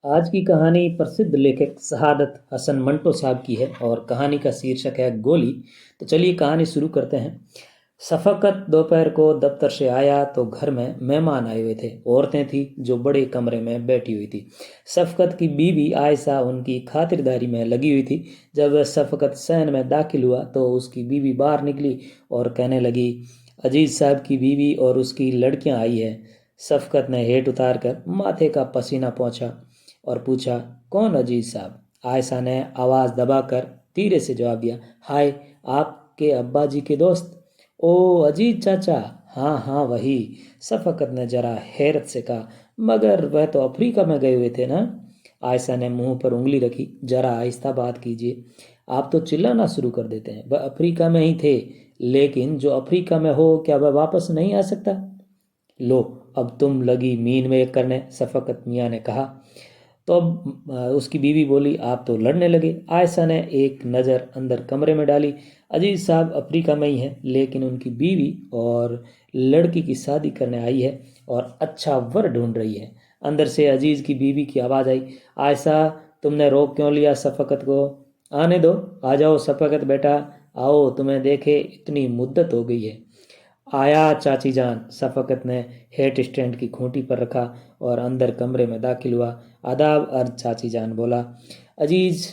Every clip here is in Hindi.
आज की कहानी प्रसिद्ध लेखक शहादत हसन मंटो साहब की है और कहानी का शीर्षक है गोली। तो चलिए कहानी शुरू करते हैं। शफकत दोपहर को दफ्तर से आया तो घर में मेहमान आए हुए थे। औरतें थी जो बड़े कमरे में बैठी हुई थी। शफकत की बीवी आयशा उनकी खातिरदारी में लगी हुई थी। जब शफकत शयन में दाखिल हुआ तो उसकी बीवी बाहर निकली और कहने लगी, अजीज साहब की बीवी और उसकी लड़कियां आई है। शफकत ने हेठ उतार कर माथे का पसीना पोंछा और पूछा, कौन अजीज साहब? आयशा ने आवाज़ दबाकर धीरे से जवाब दिया, हाय, आपके अब्बा जी के दोस्त। ओ अजीज चाचा, हाँ हाँ वही। शफकत ने जरा हैरत से कहा, मगर वह तो अफ्रीका में गए हुए थे ना? आयशा ने मुंह पर उंगली रखी, जरा आहिस्ता बात कीजिए। आप तो चिल्लाना शुरू कर देते हैं। वह अफ्रीका में ही थे, लेकिन जो अफ्रीका में हो क्या वह वापस नहीं आ सकता? लो, अब तुम लगी मीन में करने, शफकत मियाँ ने कहा। तो अब उसकी बीवी बोली, आप तो लड़ने लगे। आयशा ने एक नज़र अंदर कमरे में डाली। अजीज साहब अफ्रीका में ही हैं, लेकिन उनकी बीवी और लड़की की शादी करने आई है और अच्छा वर ढूंढ रही है। अंदर से अजीज की बीवी की आवाज़ आई, आयशा, तुमने रोक क्यों लिया शफकत को? आने दो, आ जाओ शफकत बेटा, आओ, तुम्हें देखे इतनी मुद्दत हो गई है। आया चाची जान। शफकत ने हेड स्टैंड की खूंटी पर रखा और अंदर कमरे में दाखिल हुआ। आदाब अर्ज चाची जान बोला। अजीज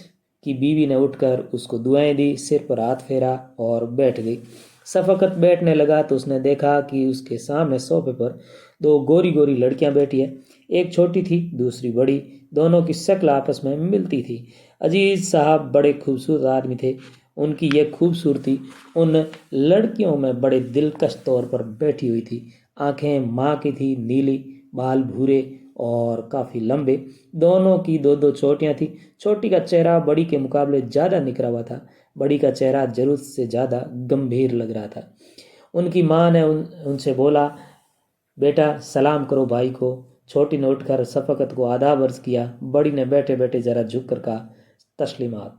की बीवी ने उठकर उसको दुआएं दी, सिर पर हाथ फेरा और बैठ गई। शफकत बैठने लगा तो उसने देखा कि उसके सामने सोफे पर दो गोरी गोरी लड़कियां बैठी है। एक छोटी थी, दूसरी बड़ी। दोनों की शक्ल आपस में मिलती थी। अजीज साहब बड़े खूबसूरत आदमी थे। उनकी यह खूबसूरती उन लड़कियों में बड़े दिलकश तौर पर बैठी हुई थी। आंखें माँ की थी, नीली, बाल भूरे और काफ़ी लंबे। दोनों की दो दो चोटियाँ थी। छोटी का चेहरा बड़ी के मुकाबले ज़्यादा निखरा हुआ था। बड़ी का चेहरा जरूरत से ज़्यादा गंभीर लग रहा था। उनकी माँ ने उनसे बोला, बेटा सलाम करो भाई को। छोटी ने उठकर शफकत को आदाब अर्ज किया। बड़ी ने बैठे बैठे जरा झुक कर कहा, तस्लीमात।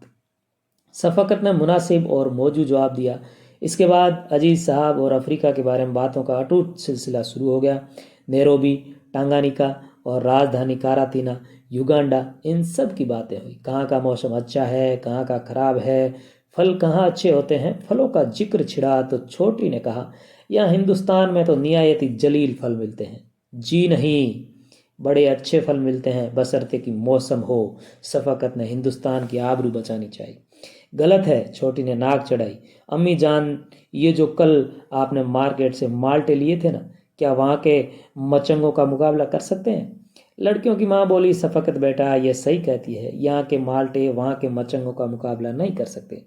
शफकत ने मुनासिब और मौजू जवाब दिया। इसके बाद अजीज साहब और अफ्रीका के बारे में बातों का अटूट सिलसिला शुरू हो गया। नैरोबी, टांगानिका और राजधानी कारातीना, युगांडा, इन सब की बातें हुई। कहाँ का मौसम अच्छा है, कहाँ का खराब है, फल कहाँ अच्छे होते हैं। फलों का जिक्र छिड़ा तो छोटी ने कहा, यहाँ हिंदुस्तान में तो निहायती जलील फल मिलते हैं। जी नहीं, बड़े अच्छे फल मिलते हैं, बशर्ते कि मौसम हो। शफकत ने हिंदुस्तान की आबरू बचानी चाहिए। गलत है, छोटी ने नाक चढ़ाई। अम्मी जान, ये जो कल आपने मार्केट से माल्टे लिए थे ना, क्या वहाँ के मचंगों का मुकाबला कर सकते हैं? लड़कियों की माँ बोली, शफकत बेटा ये सही कहती है, यहाँ के माल्टे वहाँ के मचंगों का मुकाबला नहीं कर सकते।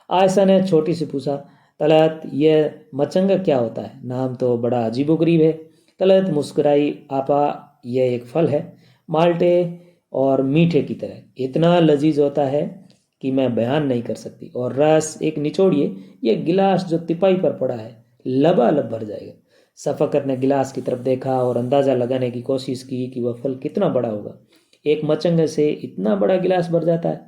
आयशा ने छोटी से पूछा, तलत ये मचंगा क्या होता है? नाम तो बड़ा अजीबोगरीब है। तलत मुस्कुराई, आपा यह एक फल है, माल्टे और मीठे की तरह इतना लजीज होता है कि मैं बयान नहीं कर सकती। और रस एक निचोड़िए, यह गिलास जो तिपाई पर पड़ा है लबालब भर जाएगा। शफकत ने गिलास की तरफ देखा और अंदाज़ा लगाने की कोशिश की कि वह फल कितना बड़ा होगा। एक मचंगे से इतना बड़ा गिलास भर जाता है?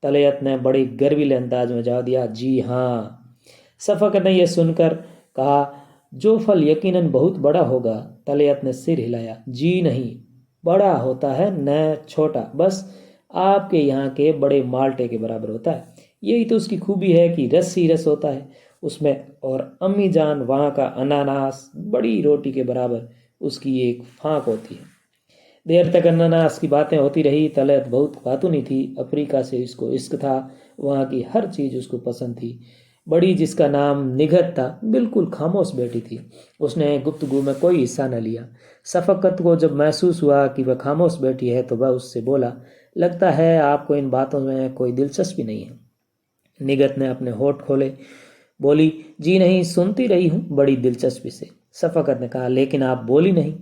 तलयत ने बड़ी गर्वीले अंदाज में जवाब दिया, जी हाँ। शफकत ने यह सुनकर कहा, जो फल यकीनन बहुत बड़ा होगा। तलयत ने सिर हिलाया, जी नहीं, बड़ा होता है न छोटा, बस आपके यहाँ के बड़े माल्टे के बराबर होता है। यही तो उसकी खूबी है कि रस ही रस होता है उसमें। और अम्मी जान, वहाँ का अनानास बड़ी रोटी के बराबर उसकी एक फांक होती है। देर तक अनानास की बातें होती रही। तलत बहुत खातूनी थी। अफ्रीका से इसको इश्क था। वहाँ की हर चीज़ उसको पसंद थी। बड़ी, जिसका नाम निगहत था, बिल्कुल खामोश बैठी थी। उसने गुफ्तगू में कोई हिस्सा न लिया। शफकत को जब महसूस हुआ कि वह खामोश बैठी है तो वह उससे बोला, लगता है आपको इन बातों में कोई दिलचस्पी नहीं है। निगहत ने अपने होठ खोले, बोली, जी नहीं, सुनती रही हूँ बड़ी दिलचस्पी से। शफकत ने कहा, लेकिन आप बोली नहीं।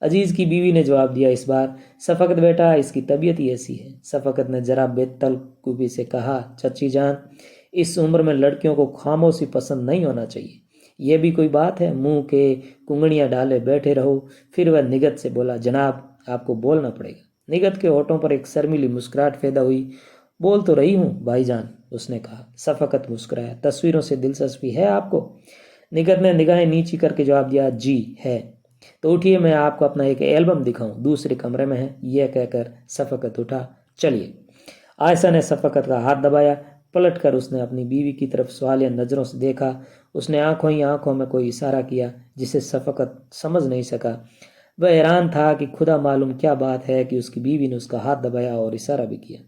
अजीज की बीवी ने जवाब दिया इस बार, शफकत बेटा इसकी तबीयत ही ऐसी है। शफकत ने जरा बेतलकुबी से कहा, चची जान, इस उम्र में लड़कियों को खामोशी पसंद नहीं होना चाहिए। यह भी कोई बात है, मुंह के कुंगड़ियां डाले बैठे रहो। फिर वह निगत से बोला, जनाब आपको बोलना पड़ेगा। निगत के होठों पर एक शर्मीली मुस्कुराहट पैदा हुई। बोल तो रही हूँ भाईजान, उसने कहा। शफकत मुस्कुराया, तस्वीरों से दिलचस्पी है आपको? निगत ने निगाहें नीची करके जवाब दिया, जी है। तो उठिए, मैं आपको अपना एक एल्बम दिखाऊं, दूसरे कमरे में है, यह कहकर शफकत उठा। चलिए। आयशा ने शफकत का हाथ दबाया। पलटकर उसने अपनी बीवी की तरफ सवालिया नज़रों से देखा। उसने आंखों ही आंखों में कोई इशारा किया जिसे शफकत समझ नहीं सका। वह हैरान था कि खुदा मालूम क्या बात है कि उसकी बीवी ने उसका हाथ दबाया और इशारा भी किया।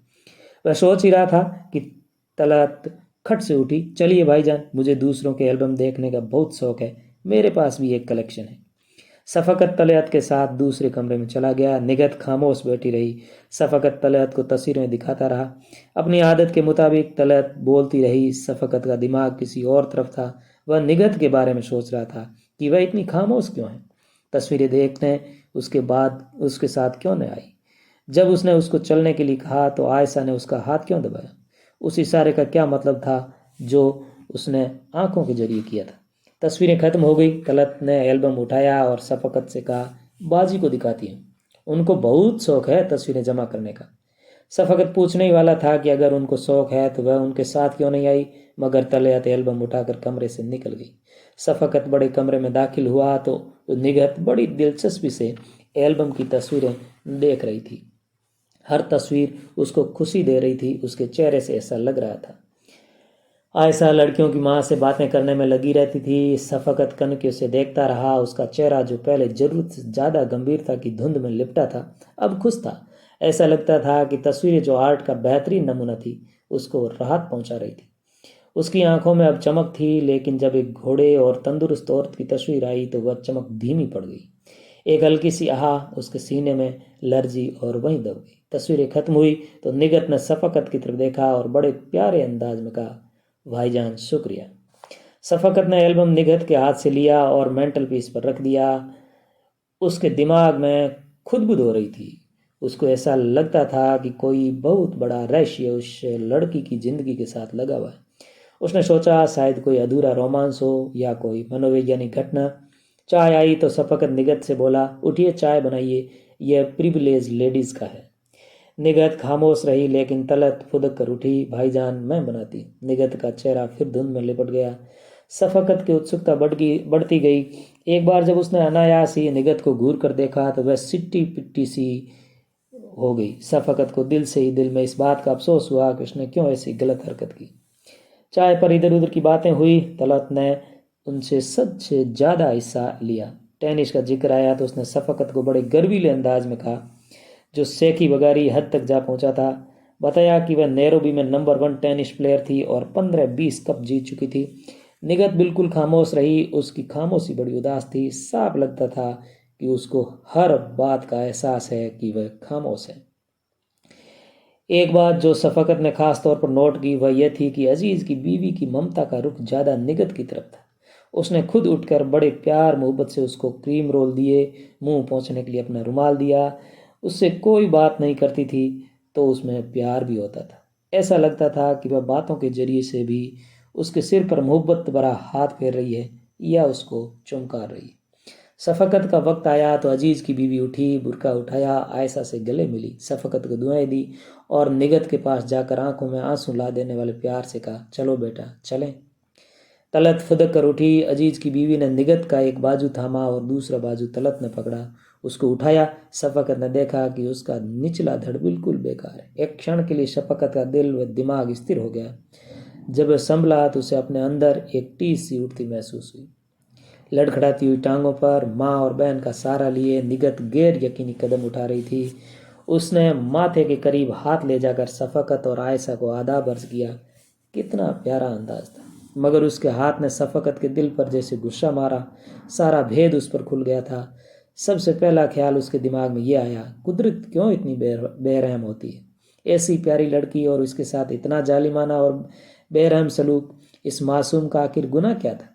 वह सोच ही रहा था कि तलत खट से उठी। चलिए भाईजान, मुझे दूसरों के एल्बम देखने का बहुत शौक है, मेरे पास भी एक कलेक्शन है। शफकत तलत के साथ दूसरे कमरे में चला गया। निगत खामोश बैठी रही। शफकत तलत को तस्वीरें दिखाता रहा। अपनी आदत के मुताबिक तलत बोलती रही। शफकत का दिमाग किसी और तरफ था। वह निगत के बारे में सोच रहा था कि वह इतनी खामोश क्यों है, तस्वीरें देखने उसके बाद उसके साथ क्यों न आई। जब उसने उसको चलने के लिए कहा तो आयशा ने उसका हाथ क्यों दबाया। उस इशारे का क्या मतलब था जो उसने आंखों के जरिए किया था। तस्वीरें खत्म हो गई। तलत ने एल्बम उठाया और शफकत से कहा, बाजी को दिखाती हूँ, उनको बहुत शौक है तस्वीरें जमा करने का। शफकत पूछने ही वाला था कि अगर उनको शौक है तो वह उनके साथ क्यों नहीं आई, मगर तलत एल्बम उठाकर कमरे से निकल गई। शफकत बड़े कमरे में दाखिल हुआ तो निगत बड़ी दिलचस्पी से एल्बम की तस्वीरें देख रही थी। हर तस्वीर उसको खुशी दे रही थी। उसके चेहरे से ऐसा लग रहा था आयशा लड़कियों की माँ से बातें करने में लगी रहती थी। शफकत कनके उसे देखता रहा। उसका चेहरा जो पहले जरूरत से ज़्यादा गंभीरता की धुंध में लिपटा था, अब खुश था। ऐसा लगता था कि तस्वीरें जो आर्ट का बेहतरीन नमूना थी, उसको राहत पहुंचा रही थी। उसकी आंखों में अब चमक थी, लेकिन जब एक घोड़े और तंदुरुस्त औरत की तस्वीर आई तो वह चमक धीमी पड़ गई। एक हल्की सी आह उसके सीने में लर्जी और वहीं दब गई। तस्वीरें खत्म हुई तो निगत ने शफकत की तरफ देखा और बड़े प्यारे अंदाज में कहा, भाईजान शुक्रिया। शफकत ने एल्बम निगत के हाथ से लिया और मेंटल पीस पर रख दिया। उसके दिमाग में खुदबुद हो रही थी। उसको ऐसा लगता था कि कोई बहुत बड़ा रहस्य उस लड़की की जिंदगी के साथ लगा हुआ है। उसने सोचा शायद कोई अधूरा रोमांस हो या कोई मनोवैज्ञानिक घटना। चाय आई तो शफकत निगत से बोला, उठिए चाय बनाइए, यह प्रिविलेज लेडीज का है। निगत खामोश रही, लेकिन तलत फुदक कर उठी, भाईजान मैं बनाती। निगत का चेहरा फिर धुंध में लिपट गया। शफकत की उत्सुकता बढ़ती गई। एक बार जब उसने अनायास ही निगत को घूर कर देखा तो वह सिट्टी पिट्टी सी हो गई। शफकत को दिल से ही दिल में इस बात का अफसोस हुआ कि उसने क्यों ऐसी गलत हरकत की। चाय पर इधर उधर की बातें हुई। तलत ने उनसे सद से ज़्यादा हिस्सा लिया। टेनिस का जिक्र आया तो उसने शफकत को बड़े गर्वीले अंदाज में कहा, जो सेकी बगारी हद तक जा पहुंचा था। बताया कि वह नैरोबी में नंबर 1 टेनिस प्लेयर थी और 15-20 कप जीत चुकी थी। निगत बिल्कुल खामोश रही। उसकी खामोशी बड़ी उदास थी। साफ लगता था कि उसको हर बात का एहसास है कि वह खामोश है। एक बात जो शफकत ने खास तौर पर नोट की वह यह थी कि अजीज की बीवी की ममता का रुख ज़्यादा निगत की तरफ था। उसने खुद उठकर बड़े प्यार मोहब्बत से उसको क्रीम रोल दिए, मुंह पोंछने के लिए अपना रुमाल दिया। उससे कोई बात नहीं करती थी तो उसमें प्यार भी होता था। ऐसा लगता था कि वह बातों के जरिए से भी उसके सिर पर मोहब्बत भरा हाथ फेर रही है या उसको चुमकार रही है। शफकत का वक्त आया तो अजीज की बीवी उठी, बुरका उठाया, आयशा से गले मिली, शफकत को दुआएं दी और निगत के पास जाकर आंखों में आंसू ला देने वाले प्यार से कहा, चलो बेटा चलें। तलत फुदक कर उठी। अजीज की बीवी ने निगत का एक बाजू थामा और दूसरा बाजू तलत ने पकड़ा, उसको उठाया। शफकत ने देखा कि उसका निचला धड़ बिल्कुल बेकार है। एक क्षण के लिए शफकत का दिल व दिमाग स्थिर हो गया। जब वह संभला तो उसे अपने अंदर एक टीस सी उठती महसूस हुई। लड़खड़ाती हुई टांगों पर माँ और बहन का सहारा लिए निगत गैर यकीनी कदम उठा रही थी। उसने माथे के करीब हाथ ले जाकर शफकत और आयशा को आदाब अर्ज किया। कितना प्यारा अंदाज था, मगर उसके हाथ ने शफकत के दिल पर जैसे गुस्सा मारा। सारा भेद उस पर खुल गया था। सबसे पहला ख्याल उसके दिमाग में ये आया, कुदरत क्यों इतनी बेरहम होती है। ऐसी प्यारी लड़की और उसके साथ इतना जालिमाना और बेरहम सलूक। इस मासूम का आखिर गुनाह क्या था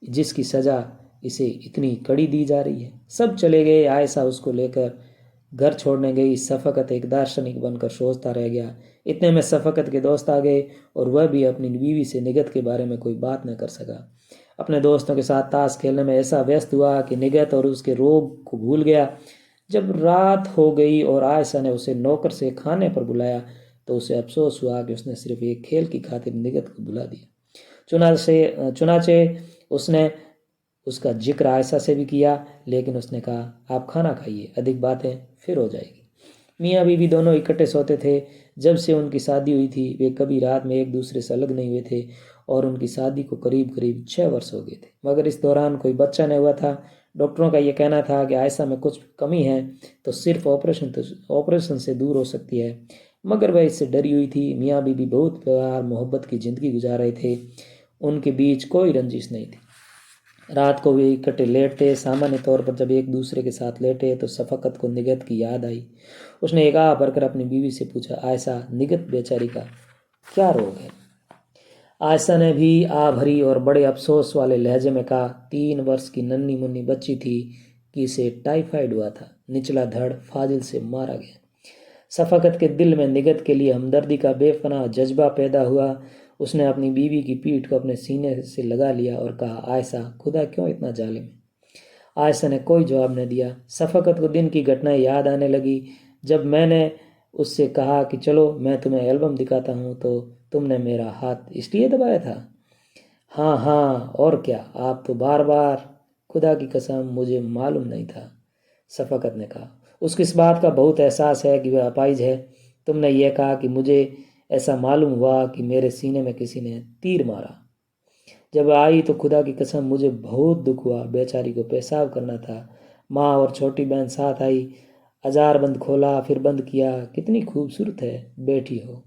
जिसकी सजा इसे इतनी कड़ी दी जा रही है। सब चले गए। आयशा उसको लेकर घर छोड़ने गई। शफकत एक दार्शनिक बनकर सोचता रह गया। इतने में शफकत के दोस्त आ गए और वह भी अपनी बीवी से निगत के बारे में कोई बात न कर सका। अपने दोस्तों के साथ ताश खेलने में ऐसा व्यस्त हुआ कि निगत और उसके रोग को भूल गया। जब रात हो गई और आयशा ने उसे नौकर से खाने पर बुलाया तो उसे अफसोस हुआ कि उसने सिर्फ एक खेल की खातिर निगत को बुला दिया। चुनाचे उसने उसका जिक्र आयशा से भी किया, लेकिन उसने कहा आप खाना खाइए, अधिक बातें फिर हो जाएगी। मियाँ बीवी दोनों इकट्ठे सोते थे। जब से उनकी शादी हुई थी वे कभी रात में एक दूसरे से अलग नहीं हुए थे और उनकी शादी को करीब करीब 6 वर्ष हो गए थे, मगर इस दौरान कोई बच्चा नहीं हुआ था। डॉक्टरों का यह कहना था कि आयशा में कुछ कमी है तो सिर्फ ऑपरेशन से दूर हो सकती है, मगर वह इससे डरी हुई थी। मियाँ बीवी बहुत प्यार मोहब्बत की ज़िंदगी गुजार रहे थे, उनके बीच कोई रंजिश नहीं थी। रात को वे इकट्ठे लेटते। सामान्य तौर पर जब एक दूसरे के साथ लेटे तो शफकत को निगत की याद आई। उसने एक आह भरकर अपनी बीवी से पूछा, आयशा, निगत बेचारी का क्या रोग है? आयशा ने भी आ भरी और बड़े अफसोस वाले लहजे में कहा, 3 वर्ष की नन्ही मुन्नी बच्ची थी कि इसे टाइफाइड हुआ था, निचला धड़ फाजिल से मारा गया। शफकत के दिल में निगत के लिए हमदर्दी का बेपनाह जज्बा पैदा हुआ। उसने अपनी बीवी की पीठ को अपने सीने से लगा लिया और कहा, आयशा, खुदा क्यों इतना जालिम है? आयशा ने कोई जवाब न दिया। शफकत को दिन की घटनाएं याद आने लगी। जब मैंने उससे कहा कि चलो मैं तुम्हें एल्बम दिखाता हूँ तो तुमने मेरा हाथ इसलिए दबाया था। हाँ हाँ, और क्या, आप तो बार बार। खुदा की कसम मुझे मालूम नहीं था, शफकत ने कहा। उसको इस बात का बहुत एहसास है कि वह अपाहिज है। तुमने यह कहा कि मुझे ऐसा मालूम हुआ कि मेरे सीने में किसी ने तीर मारा। जब आई तो खुदा की कसम मुझे बहुत दुख हुआ। बेचारी को पेशाब करना था। माँ और छोटी बहन साथ आई। अजार बंद खोला, फिर बंद किया। कितनी खूबसूरत है, बैठी हो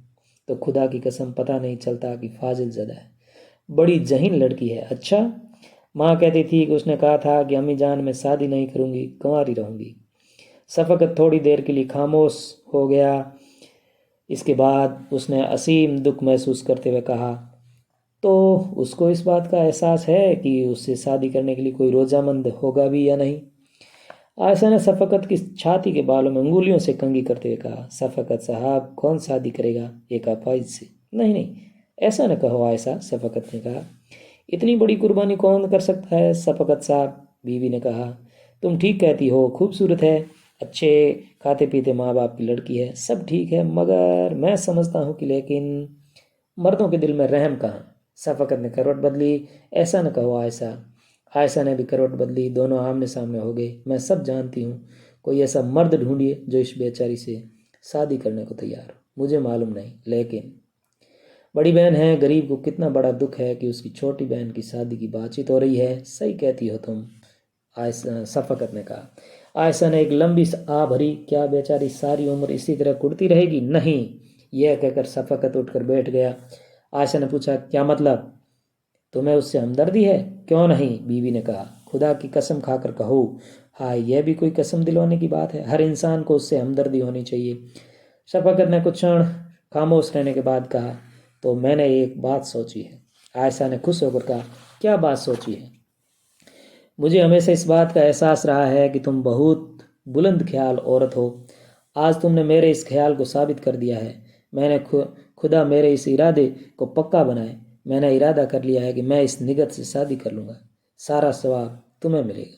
तो खुदा की कसम पता नहीं चलता कि फाजिल ज़दा है। बड़ी जहीन लड़की है। अच्छा, माँ कहती थी कि उसने कहा था कि अम्मी जान मैं शादी नहीं करूँगी, कुंवारी रहूँगी। शफकत थोड़ी देर के लिए खामोश हो गया। इसके बाद उसने असीम दुख महसूस करते हुए कहा, तो उसको इस बात का एहसास है कि उससे शादी करने के लिए कोई रोजामंद होगा भी या नहीं? आयशा ने शफकत की छाती के बालों में उंगलियों से कंघी करते हुए कहा, शफकत साहब, कौन शादी करेगा एक अपाहिज से? नहीं नहीं, ऐसा न कहो आयशा, शफकत ने कहा। इतनी बड़ी कुर्बानी कौन कर सकता है शफकत साहब? बीवी ने कहा। तुम ठीक कहती हो, खूबसूरत है, अच्छे खाते पीते माँ बाप की लड़की है, सब ठीक है, मगर मैं समझता हूँ कि लेकिन मर्दों के दिल में रहम कहाँ? शफकत ने करवट बदली। ऐसा न कहो आयशा। आयशा ने भी करवट बदली। दोनों आमने सामने हो गए। मैं सब जानती हूँ, कोई ऐसा मर्द ढूंढिए जो इस बेचारी से शादी करने को तैयार हो। मुझे मालूम नहीं, लेकिन बड़ी बहन है, गरीब को कितना बड़ा दुख है कि उसकी छोटी बहन की शादी की बातचीत हो रही है। सही कहती हो तुम, आयशा, शफकत ने कहा। आयशा ने एक लंबी आ भरी। क्या बेचारी सारी उम्र इसी तरह कुड़ती रहेगी? नहीं, यह कहकर शफकत उठकर बैठ गया। आयशा ने पूछा, क्या मतलब? तुम्हें उससे हमदर्दी है? क्यों नहीं, बीवी ने कहा। खुदा की कसम खाकर कहो। हाँ, यह भी कोई कसम दिलवाने की बात है? हर इंसान को उससे हमदर्दी होनी चाहिए। शफकत ने कुछ क्षण खामोश रहने के बाद कहा, तो मैंने एक बात सोची है। आयशा ने खुश होकर कहा, क्या बात सोची है? मुझे हमेशा इस बात का एहसास रहा है कि तुम बहुत बुलंद ख्याल औरत हो। आज तुमने मेरे इस ख्याल को साबित कर दिया है। मैंने खुदा मेरे इस इरादे को पक्का बनाए। मैंने इरादा कर लिया है कि मैं इस निगत से शादी कर लूँगा। सारा सवाब तुम्हें मिलेगा।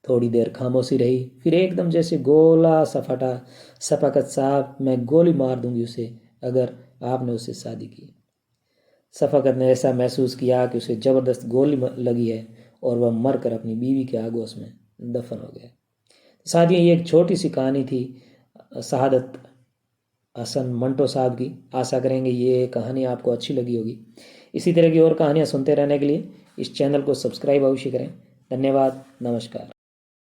थोड़ी देर खामोशी रही, फिर एकदम जैसे गोला सा फटा, शफकत साहब, मैं गोली मार दूंगी उसे अगर आपने उससे शादी की। शफकत ने ऐसा महसूस किया कि उसे ज़बरदस्त गोली लगी है और वह मरकर अपनी बीवी के आगोश में दफन हो गया। साथियों, ये एक छोटी सी कहानी थी शहादत हसन मंटो साहब की। आशा करेंगे ये कहानी आपको अच्छी लगी होगी। इसी तरह की और कहानियाँ सुनते रहने के लिए इस चैनल को सब्सक्राइब अवश्य करें। धन्यवाद, नमस्कार।